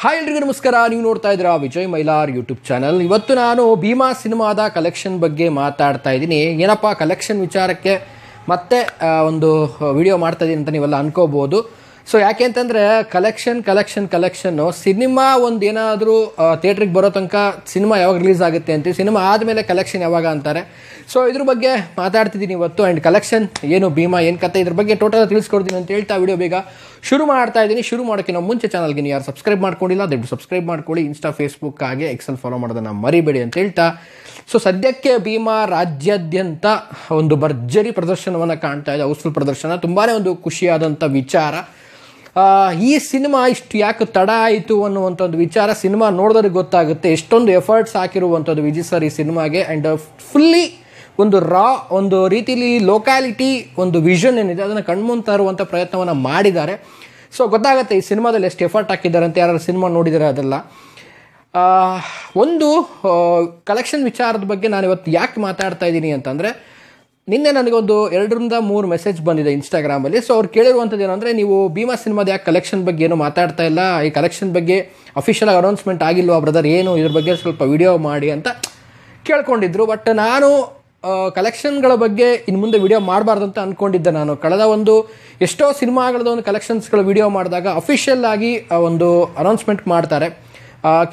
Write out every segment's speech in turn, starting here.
Hi ಎಲ್ರಿಗೂ ನಮಸ್ಕಾರ. ನೀವು ನೋಡ್ತಾ ಇದ್ದೀರಾ ವಿಜಯ್ ಮೈಲಾರ್ ಯೂಟ್ಯೂಬ್ ಚಾನಲ್. ಇವತ್ತು ನಾನು ಭೀಮಾ ಸಿನಿಮಾದ ಕಲೆಕ್ಷನ್ ಬಗ್ಗೆ ಮಾತಾಡ್ತಾ ಇದ್ದೀನಿ. ಏನಪ್ಪ ಕಲೆಕ್ಷನ್ ವಿಚಾರಕ್ಕೆ ಮತ್ತೆ ಒಂದು ವಿಡಿಯೋ ಮಾಡ್ತಾ ಇದ್ದೀನಿ ಅಂತ ನೀವೆಲ್ಲ ಅನ್ಕೋಬಹುದು. ಸೊ ಯಾಕೆ ಅಂತಂದರೆ ಕಲೆಕ್ಷನ್ನು ಸಿನಿಮಾ ಒಂದು ಏನಾದರೂ ಥಿಯೇಟ್ರಿಗೆ ಬರೋ ತನಕ ಸಿನಿಮಾ ಯಾವಾಗ ರಿಲೀಸ್ ಆಗುತ್ತೆ ಅಂತೀವಿ, ಸಿನಿಮಾ ಆದಮೇಲೆ ಕಲೆಕ್ಷನ್ ಯಾವಾಗ ಅಂತಾರೆ. ಸೊ ಇದ್ರ ಬಗ್ಗೆ ಮಾತಾಡ್ತಿದ್ದೀನಿ ಇವತ್ತು. ಆ್ಯಂಡ್ ಕಲೆಕ್ಷನ್ ಏನು, ಭೀಮಾ ಏನು ಕತೆ, ಇದ್ರ ಬಗ್ಗೆ ಟೋಟಲ್ ತಿಳಿಸ್ಕೊಡ್ತೀನಿ ಅಂತ ಹೇಳ್ತಾ ವಿಡಿಯೋ ಬೇಗ ಶುರು ಮಾಡ್ತಾ ಇದ್ದೀನಿ. ಶುರು ಮಾಡೋಕ್ಕಿಂತ ಮುಂಚೆ ಚಾನಲ್ಗೆ ನೀವು ಯಾರು ಸಬ್ಸ್ಕ್ರೈಬ್ ಮಾಡ್ಕೊಂಡಿಲ್ಲ ದಯವಿಟ್ಟು ಸಬ್ಸ್ಕ್ರೈಬ್ ಮಾಡ್ಕೊಳ್ಳಿ. ಇನ್ಸ್ಟಾ, ಫೇಸ್ಬುಕ್ ಹಾಗೆ ಎಕ್ಸೆಲ್ ಫಾಲೋ ಮಾಡೋದನ್ನು ಮರಿಬೇಡಿ ಅಂತ ಹೇಳ್ತಾ, ಸೊ ಸದ್ಯಕ್ಕೆ ಭೀಮಾ ರಾಜ್ಯಾದ್ಯಂತ ಒಂದು ಭರ್ಜರಿ ಪ್ರದರ್ಶನವನ್ನು ಕಾಣ್ತಾ ಇದೆ. ಹೌಸ್ಫುಲ್ ಪ್ರದರ್ಶನ, ತುಂಬಾ ಒಂದು ಖುಷಿಯಾದಂಥ ವಿಚಾರ. ಈ ಸಿನಿಮಾ ಇಷ್ಟು ಯಾಕೆ ತಡ ಆಯಿತು ಅನ್ನುವಂಥದ್ದು ವಿಚಾರ ಸಿನಿಮಾ ನೋಡಿದ್ರೆ ಗೊತ್ತಾಗುತ್ತೆ. ಎಷ್ಟೊಂದು ಎಫರ್ಟ್ಸ್ ಹಾಕಿರುವಂಥದ್ದು ವಿಜಯ್ ಸರ್ ಈ ಸಿನಿಮಾಗೆ. ಆ್ಯಂಡ್ ಫುಲ್ಲಿ ಒಂದು ಒಂದು ರೀತಿಲಿ ಲೋಕ್ಯಾಲಿಟಿ, ಒಂದು ವಿಷನ್ ಏನಿದೆ ಅದನ್ನು ಕಣ್ಮುಂತಾ ಇರುವಂಥ ಪ್ರಯತ್ನವನ್ನು ಮಾಡಿದ್ದಾರೆ. ಸೊ ಗೊತ್ತಾಗುತ್ತೆ ಈ ಸಿನಿಮಾದಲ್ಲಿ ಎಷ್ಟು ಎಫರ್ಟ್ ಹಾಕಿದ್ದಾರೆ ಅಂತ. ಯಾರು ಸಿನಿಮಾ ನೋಡಿದ್ದಾರೆ ಅದೆಲ್ಲ. ಒಂದು ಕಲೆಕ್ಷನ್ ವಿಚಾರದ ಬಗ್ಗೆ ನಾನು ಇವತ್ತು ಯಾಕೆ ಮಾತಾಡ್ತಾ ಇದ್ದೀನಿ ಅಂತಂದರೆ, ನಿನ್ನೆ ನನಗೊಂದು 2-3 ಮೆಸೇಜ್ ಬಂದಿದೆ ಇನ್ಸ್ಟಾಗ್ರಾಮಲ್ಲಿ. ಸೊ ಅವ್ರು ಕೇಳಿರುವಂಥದ್ದು ಏನಂದರೆ, ನೀವು ಭೀಮಾ ಸಿನಿಮಾದ ಯಾಕೆ ಕಲೆಕ್ಷನ್ ಬಗ್ಗೆ ಏನು ಮಾತಾಡ್ತಾ ಇಲ್ಲ, ಈ ಕಲೆಕ್ಷನ್ ಬಗ್ಗೆ ಅಫಿಷಿಯಲ್ ಅನೌನ್ಸ್ಮೆಂಟ್ ಆಗಿಲ್ವಾ ಬ್ರದರ್, ಏನು ಇದ್ರ ಬಗ್ಗೆ ಸ್ವಲ್ಪ ವಿಡಿಯೋ ಮಾಡಿ ಅಂತ ಕೇಳ್ಕೊಂಡಿದ್ರು. ಬಟ್ ನಾನು ಕಲೆಕ್ಷನ್ಗಳ ಬಗ್ಗೆ ಇನ್ನು ಮುಂದೆ ವಿಡಿಯೋ ಮಾಡಬಾರ್ದು ಅಂತ ಅಂದ್ಕೊಂಡಿದ್ದೆ. ನಾನು ಕಳೆದ ಒಂದು ಎಷ್ಟೋ ಸಿನಿಮಾಗಳದ್ದು ಒಂದು ಕಲೆಕ್ಷನ್ಸ್ಗಳ ವಿಡಿಯೋ ಮಾಡಿದಾಗ ಅಫಿಷಿಯಲ್ ಆಗಿ ಒಂದು ಅನೌನ್ಸ್ಮೆಂಟ್ ಮಾಡ್ತಾರೆ.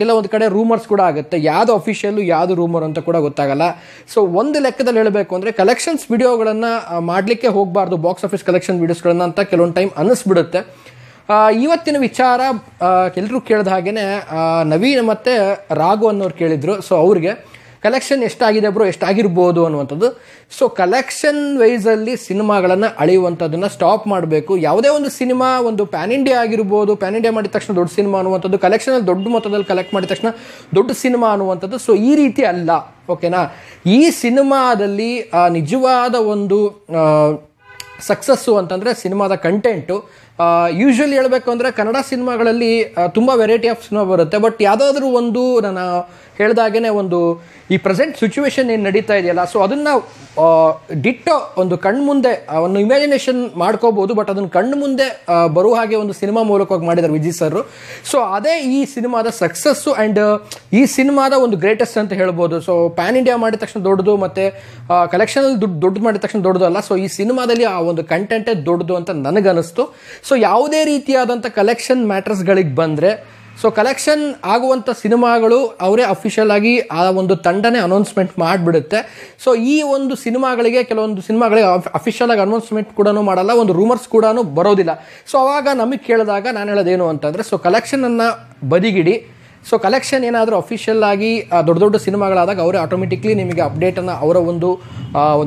ಕೆಲವೊಂದು ಕಡೆ ರೂಮರ್ಸ್ ಕೂಡ ಆಗುತ್ತೆ, ಯಾವುದು ಅಫಿಷಿಯಲ್ಲು ಯಾವುದು ರೂಮರ್ ಅಂತ ಕೂಡ ಗೊತ್ತಾಗಲ್ಲ. ಸೊ ಒಂದು ಲೆಕ್ಕದಲ್ಲಿ ಹೇಳಬೇಕು ಅಂದರೆ ಕಲೆಕ್ಷನ್ಸ್ ವಿಡಿಯೋಗಳನ್ನು ಮಾಡಲಿಕ್ಕೆ ಹೋಗಬಾರ್ದು, ಬಾಕ್ಸ್ ಆಫೀಸ್ ಕಲೆಕ್ಷನ್ ವಿಡಿಯೋಸ್ಗಳನ್ನು ಅಂತ ಕೆಲವೊಂದು ಟೈಮ್ ಅನ್ನಿಸ್ಬಿಡುತ್ತೆ. ಇವತ್ತಿನ ವಿಚಾರ ಎಲ್ಲರೂ ಕೇಳಿದ ಹಾಗೆಯೇ ನವೀನ್ ಮತ್ತು ರಾಘು ಅನ್ನೋರು ಕೇಳಿದರು. ಸೊ ಅವ್ರಿಗೆ ಕಲೆಕ್ಷನ್ ಎಷ್ಟಾಗಿದೆ ಬ್ರೋ, ಎಷ್ಟಾಗಿರ್ಬೋದು ಅನ್ನುವಂಥದ್ದು. ಸೊ ಕಲೆಕ್ಷನ್ ವೈಸಲ್ಲಿ ಸಿನಿಮಾಗಳನ್ನು ಅಳೆಯುವಂಥದ್ದನ್ನು ಸ್ಟಾಪ್ ಮಾಡಬೇಕು. ಯಾವುದೇ ಒಂದು ಸಿನಿಮಾ ಒಂದು ಪ್ಯಾನ್ ಇಂಡಿಯಾ ಆಗಿರ್ಬೋದು, ಪ್ಯಾನ್ ಇಂಡಿಯಾ ಮಾಡಿದ ತಕ್ಷಣ ದೊಡ್ಡ ಸಿನಿಮಾ ಅನ್ನುವಂಥದ್ದು, ಕಲೆಕ್ಷನಲ್ಲಿ ದೊಡ್ಡ ಮೊತ್ತದಲ್ಲಿ ಕಲೆಕ್ಟ್ ಮಾಡಿದ ತಕ್ಷಣ ದೊಡ್ಡ ಸಿನಿಮಾ ಅನ್ನುವಂಥದ್ದು. ಸೊ ಈ ರೀತಿ ಅಲ್ಲ, ಓಕೆನಾ. ಈ ಸಿನಿಮಾದಲ್ಲಿ ನಿಜವಾದ ಒಂದು ಸಕ್ಸಸ್ಸು ಅಂತಂದರೆ ಸಿನಿಮಾದ ಕಂಟೆಂಟು. ಯೂಶ್ವಲಿ ಹೇಳಬೇಕು ಅಂದರೆ ಕನ್ನಡ ಸಿನಿಮಾಗಳಲ್ಲಿ ತುಂಬ ವೆರೈಟಿ ಆಫ್ ಸಿನಿಮಾ ಬರುತ್ತೆ. ಬಟ್ ಯಾವುದಾದ್ರೂ ಒಂದು ನಾನು ಹೇಳ್ದಾಗೇ ಒಂದು ಈ ಪ್ರೆಸೆಂಟ್ ಸಿಚುವೇಶನ್ ಏನು ನಡೀತಾ ಇದೆಯಲ್ಲ, ಸೊ ಅದನ್ನು ಡಿಟ್ಟೋ ಒಂದು ಕಣ್ಮುಂದೆ ಒಂದು ಇಮ್ಯಾಜಿನೇಷನ್ ಮಾಡ್ಕೋಬೋದು. ಬಟ್ ಅದನ್ನು ಕಣ್ಣು ಮುಂದೆ ಬರುವ ಹಾಗೆ ಒಂದು ಸಿನಿಮಾ ಮೂಲಕವಾಗಿ ಮಾಡಿದ್ದಾರೆ ವಿಜಯ್ ಸರ್. ಸೊ ಅದೇ ಈ ಸಿನಿಮಾದ ಸಕ್ಸಸ್ಸು ಆ್ಯಂಡ್ ಈ ಸಿನಿಮಾದ ಒಂದು ಗ್ರೇಟೆಸ್ಟ್ ಅಂತ ಹೇಳ್ಬೋದು. ಸೊ ಪ್ಯಾನ್ ಇಂಡಿಯಾ ಮಾಡಿದ ತಕ್ಷಣ ದೊಡ್ಡದು, ಮತ್ತು ಕಲೆಕ್ಷನಲ್ಲಿ ದೊಡ್ಡದು ಮಾಡಿದ ತಕ್ಷಣ ದೊಡ್ಡದು ಅಲ್ಲ. ಸೊ ಈ ಸಿನಿಮಾದಲ್ಲಿ ಆ ಒಂದು ಕಂಟೆಂಟೇ ದೊಡ್ಡದು ಅಂತ ನನಗನ್ನಿಸ್ತು. ಸೊ ಯಾವುದೇ ರೀತಿಯಾದಂಥ ಕಲೆಕ್ಷನ್ ಮ್ಯಾಟರ್ಸ್ಗಳಿಗೆ ಬಂದರೆ, ಸೊ ಕಲೆಕ್ಷನ್ ಆಗುವಂಥ ಸಿನಿಮಾಗಳು ಅವರೇ ಅಫಿಷಿಯಲ್ ಆಗಿ ಆ ಒಂದು ತಂಡನೇ ಅನೌನ್ಸ್ಮೆಂಟ್ ಮಾಡಿಬಿಡುತ್ತೆ. ಸೊ ಈ ಒಂದು ಸಿನಿಮಾಗಳಿಗೆ, ಕೆಲವೊಂದು ಸಿನಿಮಾಗಳಿಗೆ ಅಫಿಷಿಯಲ್ ಆಗಿ ಅನೌನ್ಸ್ಮೆಂಟ್ ಕೂಡ ಮಾಡಲ್ಲ, ಒಂದು ರೂಮರ್ಸ್ ಕೂಡ ಬರೋದಿಲ್ಲ. ಸೊ ಅವಾಗ ನಮಗೆ ಕೇಳಿದಾಗ ನಾನು ಹೇಳೋದೇನು ಅಂತಂದರೆ, ಸೊ ಕಲೆಕ್ಷನನ್ನು ಬದಿಗಿಡಿ. ಸೊ ಕಲೆಕ್ಷನ್ ಏನಾದರೂ ಅಫಿಷಿಯಲ್ ಆಗಿ ದೊಡ್ಡ ದೊಡ್ಡ ಸಿನಿಮಾಗಳಾದಾಗ ಅವರೇ ಆಟೋಮೆಟಿಕ್ಲಿ ನಿಮಗೆ ಅಪ್ಡೇಟನ್ನು ಅವರ ಒಂದು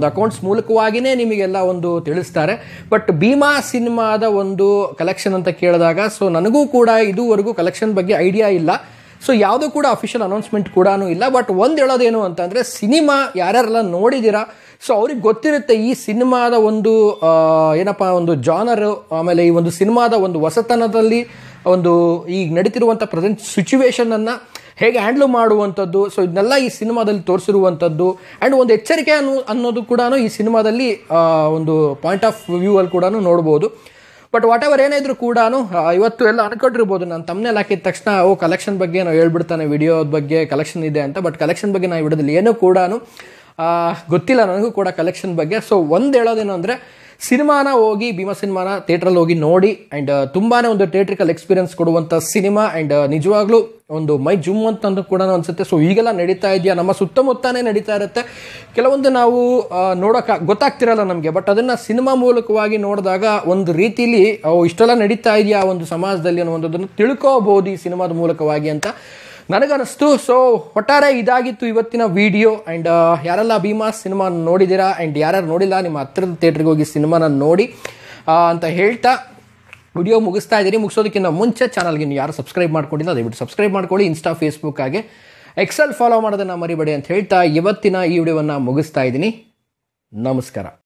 ಅಕೌಂಟ್ಸ್ ಮೂಲಕವಾಗಿಯೇ ನಿಮಗೆಲ್ಲ ಒಂದು ತಿಳಿಸ್ತಾರೆ. ಬಟ್ ಭೀಮಾ ಸಿನಿಮಾದ ಒಂದು ಕಲೆಕ್ಷನ್ ಅಂತ ಕೇಳಿದಾಗ, ಸೊ ನನಗೂ ಕೂಡ ಇದುವರೆಗೂ ಕಲೆಕ್ಷನ್ ಬಗ್ಗೆ ಐಡಿಯಾ ಇಲ್ಲ. ಸೊ ಯಾವುದೂ ಕೂಡ ಅಫಿಷಿಯಲ್ ಅನೌನ್ಸ್ಮೆಂಟ್ ಕೂಡ ಇಲ್ಲ. ಬಟ್ ಒಂದು ಹೇಳೋದೇನು ಅಂತಂದರೆ, ಸಿನಿಮಾ ಯಾರ್ಯಾರೆಲ್ಲ ನೋಡಿದ್ದೀರಾ, ಸೊ ಅವ್ರಿಗೆ ಗೊತ್ತಿರುತ್ತೆ ಈ ಸಿನಿಮಾದ ಒಂದು ಏನಪ್ಪ ಒಂದು ಜಾನರು, ಆಮೇಲೆ ಈ ಒಂದು ಸಿನಿಮಾದ ಒಂದು ಹೊಸತನದಲ್ಲಿ ಒಂದು ಈಗ ನಡೀತಿರುವಂಥ ಪ್ರೆಸೆಂಟ್ ಸಿಚುವೇಶನನ್ನು ಹೇಗೆ ಹ್ಯಾಂಡ್ಲ್ ಮಾಡುವಂಥದ್ದು. ಸೊ ಇದನ್ನೆಲ್ಲ ಈ ಸಿನಿಮಾದಲ್ಲಿ ತೋರಿಸಿರುವಂಥದ್ದು. ಆ್ಯಂಡ್ ಒಂದು ಎಚ್ಚರಿಕೆ ಅನ್ನೋದು ಕೂಡ ಈ ಸಿನಿಮಾದಲ್ಲಿ ಒಂದು ಪಾಯಿಂಟ್ ಆಫ್ ವ್ಯೂ ಅಲ್ಲಿ ಕೂಡ ನೋಡ್ಬೋದು. ಬಟ್ ವಾಟ್ ಎವರ್ ಏನಾದರೂ ಕೂಡ ಇವತ್ತು ಎಲ್ಲ ಅನ್ಕೊಂಡಿರ್ಬೋದು, ನಾನು ತಮ್ಮನೇಲಿ ಹಾಕಿದ ತಕ್ಷಣ ಕಲೆಕ್ಷನ್ ಬಗ್ಗೆ ನಾವು ಹೇಳ್ಬಿಡ್ತಾನೆ ವಿಡಿಯೋದ ಬಗ್ಗೆ ಕಲೆಕ್ಷನ್ ಇದೆ ಅಂತ. ಬಟ್ ಕಲೆಕ್ಷನ್ ಬಗ್ಗೆ ನಾವು ವಿಡಿಯೋದಲ್ಲಿ ಏನೂ ಕೂಡ ಗೊತ್ತಿಲ್ಲ ನನಗೂ ಕೂಡ ಕಲೆಕ್ಷನ್ ಬಗ್ಗೆ. ಸೊ ಒಂದು ಹೇಳೋದೇನು ಅಂದರೆ, ಸಿನಿಮಾನ ಹೋಗಿ ಭೀಮಾ ಸಿನಿಮಾನ ಥಿಯೇಟ್ರಲ್ಲಿ ಹೋಗಿ ನೋಡಿ. ಆ್ಯಂಡ್ ತುಂಬಾ ಒಂದು ಥಿಯೇಟ್ರಿಕಲ್ ಎಕ್ಸ್ಪೀರಿಯನ್ಸ್ ಕೊಡುವಂಥ ಸಿನಿಮಾ. ಆ್ಯಂಡ್ ನಿಜವಾಗ್ಲೂ ಒಂದು ಮೈ ಜುಮ್ ಅಂತಂದು ಕೂಡ ಅನಿಸುತ್ತೆ. ಸೊ ಈಗೆಲ್ಲ ನಡೀತಾ ಇದೆಯಾ, ನಮ್ಮ ಸುತ್ತಮುತ್ತನೇ ನಡೀತಾ ಇರುತ್ತೆ. ಕೆಲವೊಂದು ನಾವು ಗೊತ್ತಾಗ್ತಿರಲ್ಲ ನಮಗೆ. ಬಟ್ ಅದನ್ನು ಸಿನಿಮಾ ಮೂಲಕವಾಗಿ ನೋಡಿದಾಗ ಒಂದು ರೀತಿಲಿ ಇಷ್ಟೆಲ್ಲ ನಡೀತಾ ಇದೆಯಾ ಒಂದು ಸಮಾಜದಲ್ಲಿ ಅನ್ನುವಂಥದ್ದನ್ನು ತಿಳ್ಕೋಬೋದು ಈ ಸಿನಿಮಾದ ಮೂಲಕವಾಗಿ ಅಂತ ನನಗನ್ನಿಸ್ತು. ಸೊ ಒಟ್ಟಾರೆ ಇದಾಗಿತ್ತು ಇವತ್ತಿನ ವಿಡಿಯೋ. ಆ್ಯಂಡ್ ಯಾರೆಲ್ಲ ಭೀಮಾ ಸಿನಿಮಾ ನೋಡಿದ್ದೀರಾ, ಆ್ಯಂಡ್ ಯಾರ್ಯಾರು ನೋಡಿಲ್ಲ ನಿಮ್ಮ ಹತ್ತಿರದ ಥಿಯೇಟ್ರಿಗೆ ಹೋಗಿ ಸಿನಿಮಾನ ನೋಡಿ ಅಂತ ಹೇಳ್ತಾ ವಿಡಿಯೋ ಮುಗಿಸ್ತಾ ಇದ್ದೀನಿ. ಮುಗಿಸೋದಕ್ಕಿಂತ ಮುಂಚೆ ಚಾನಲ್ಗೆ ಯಾರು ಸಬ್ಸ್ಕ್ರೈಬ್ ಮಾಡ್ಕೊಂಡಿಲ್ಲ ದಯವಿಟ್ಟು ಸಬ್ಸ್ಕ್ರೈಬ್ ಮಾಡ್ಕೊಳ್ಳಿ. ಇನ್ಸ್ಟಾ, ಫೇಸ್ಬುಕ್ ಹಾಗೆ ಎಕ್ಸೆಲ್ ಫಾಲೋ ಮಾಡೋದನ್ನು ಮರಿಬೇಡಿ ಅಂತ ಹೇಳ್ತಾ ಇವತ್ತಿನ ಈ ವಿಡಿಯೋವನ್ನು ಮುಗಿಸ್ತಾ ಇದ್ದೀನಿ. ನಮಸ್ಕಾರ.